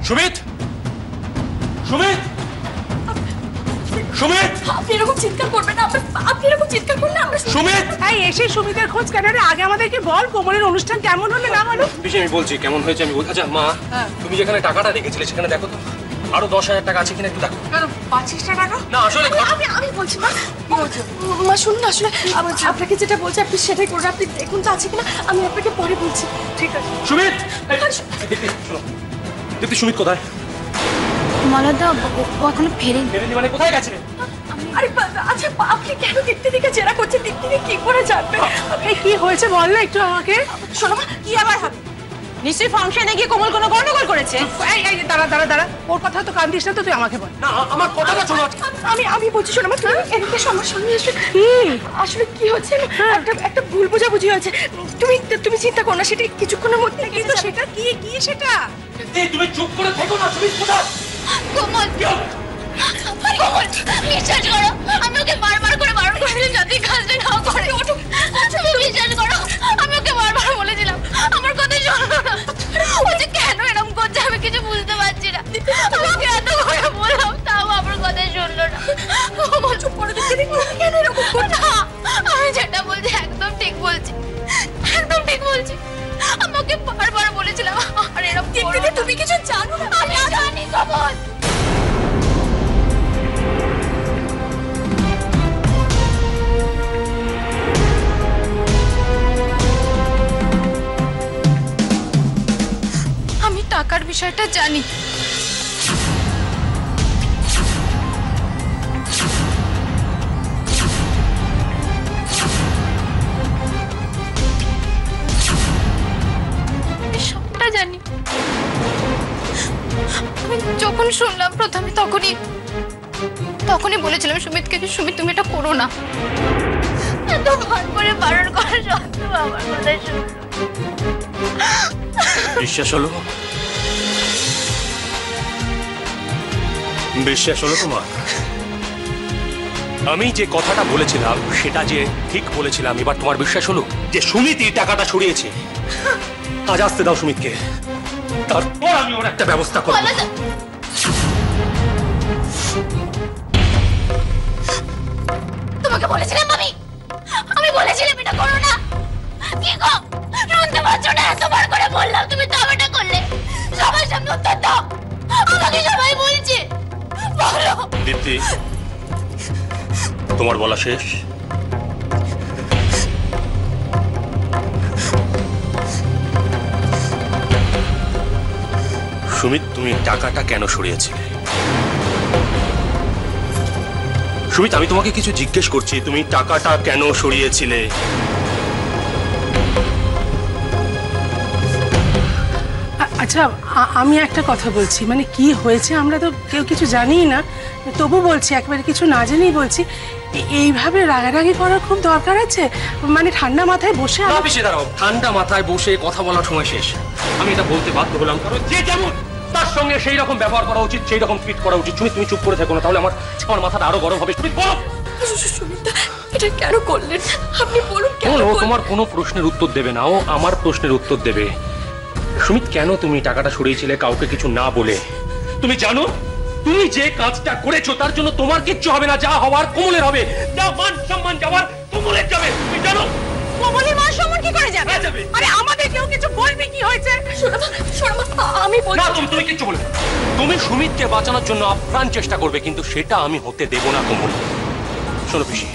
সুমিত, সুমিত, সুমিত, আপনি এরকম চিৎকার করবেন না। আপনি এরকম চিৎকার করলে আমরা সুমিত, এই এসে সুমিতের খোঁজ কেন রে? আগে আমাদেরকে বল কোমলের অনুষ্ঠান কেমন হলো না হলো। পিসি আমি বলছি কেমন হয়েছে আমি বলছি। আচ্ছা মা, তুমি যেখানে টাকাটা রেখেছিলে সেখানে দেখো তো আরো 10,000 টাকা আছে কিনা একটু দেখো। কেন 25টা টাকা? না আসলে আমি বলছি মা, মা শুনুন, আসলে আপনাকে যেটা বলছি আপনি সেটাই করুন। আপনি দেখুন তো আছে কিনা, আমি আপনাকে পরে বলছি। ঠিক আছে। সুমিত, দীপ্তি শোনো, দীপ্তি সুমিত কোথায়? মালাদা ও এখনো ফেরেনি। ফেরেনি মানে কোথায় গেছে? আরে আচ্ছা আপনি কেন দীপ্তি দিকে জেরা করছেন? দীপ্তিকে কি করে জানবেন? এই কি হয়েছে বল না একটু আমাকে। শোনো মা, কি আবার হবে? নিশ্চয়ই ফাংশনে গিয়ে কোমল কোনো গন্ডগোল করেছে। এই দাঁড়া দাঁড়া দাঁড়া, ওর কথা তো কান দিস না তো, তুই আমাকে বল। না আমার কথাটা শোনো। আমি বলছি শোনো মা, তুমি এদিকে আমার সঙ্গে এসে আসলে কি হচ্ছে একটা ভুল বোঝাবুঝি হয়েছে। তুমি চিন্তা করো না, সেটা কিছুক্ষণের মধ্যে। কিন্তু সেটা কি কি সেটা? এই তুমি চুপ করে থেকো না। সুমিত কোথায়? কোমল, কোমল বিশ্বাস করো, আমি ওকে বারবার করে বারণ করেছিলাম যাতে কাজটা না করে। তুমি বিশ্বাস করো, আমি ওকে বারবার বলেছিলাম, আমার কথা শোনো না। ও যে কেন এরকম করছে আমি কিছু বুঝতে পারছি না। আমি ওকে এত করে বললাম তাও আমার কথা শুনলো না। কোমল চুপ করে দিচ্ছে, কেন এরকম করছে? আমি যেটা বলছি একদম ঠিক বলছি, একদম ঠিক বলছি। আমি ওকে বারবার বলেছিলাম আর এরকম তুমি কিছু জানো না। আমি জানি কোমল। আমি টাকার বিষয়টা জানি। সবটা জানি। আমি যখন শুনলাম প্রথমে তখনই বলেছিলাম সুমিতকে, সুমিত তুমি এটা করো না। এত ভান করে বারণ করা সত্ত্বেও আমার কথা শুনলো। বিশ্বাস হলো? বিশ্বাস হলো তোমার? আমি যে কথাটা বলেছিলাম সেটা যে ঠিক বলেছিলাম, এবার তোমার বিশ্বাস হলো যে সুমিত এই টাকাটা সরিয়েছে? আজ আসতে দাও সুমিতকে, তারপর আমি ওর একটা ব্যবস্থা করব। তোমাকে বলেছিলাম আমি বলেছিলাম এটা করো না। কি গো শুনতে পাচ্ছ না? এতবার করে বললাম তুমি তো এটা করলে। সবার সামনে উত্তর দাও, আমাকে সবাই বলছে। বলো দীপ্তি, তোমার বলা শেষ? সুমিত তুমি টাকাটা কেন সরিয়েছিলে? সুমিত আমি তোমাকে কিছু জিজ্ঞেস করছি, তুমি টাকাটা কেন সরিয়েছিলে? আচ্ছা আমি একটা কথা বলছি, মানে কি হয়েছে আমরা তো কেউ কিছু জানি না, তবু বলছি একেবারে কিছু না জেনেই বলছি। এইভাবে রাগারাগি করার খুব দরকার আছে? মানে ঠান্ডা মাথায় বসে দাঁড়াও, ঠান্ডা মাথায় বসে কথা বলার সময় শেষ। আমি এটা বলতে বাধ্য হলাম কারণ যে যেমন তার সঙ্গে সেই রকম ব্যবহার করা উচিত, সেই রকম ট্রিট করা উচিত। তুমি চুপ করে থাকো না, তাহলে আমার মাথাটা আরো গরম হবে। তুমি বলো সুমিতা এটা কেন করলেন? আপনি বলুন কেন? তোমার কোনো প্রশ্নের উত্তর দেবে না, ও আমার প্রশ্নের উত্তর দেবে। সুমিত কেন তুমি টাকাটা সরিয়েছিলে কাউকে কিছু না বলে? তুমি জানো তুমি যে কাজটা করেছো তার জন্য তোমার কিচ্ছু হবে না, যা হওয়ার কোমলের হবে, যা মান সম্মান যাওয়ার কোমলের যাবে। তুমি জানো কোমলের মান সম্মান কি করে যাবে? আরে আমাদের কেউ কিছু বলবি কি হয়েছে? শোনো আমি বলছি না, তুমি কিচ্ছু বলবে না। তুমি সুমিতকে বাঁচানোর জন্য আপ্রাণ চেষ্টা করবে, কিন্তু সেটা আমি হতে দেব না কোমল। শোনো পিসি,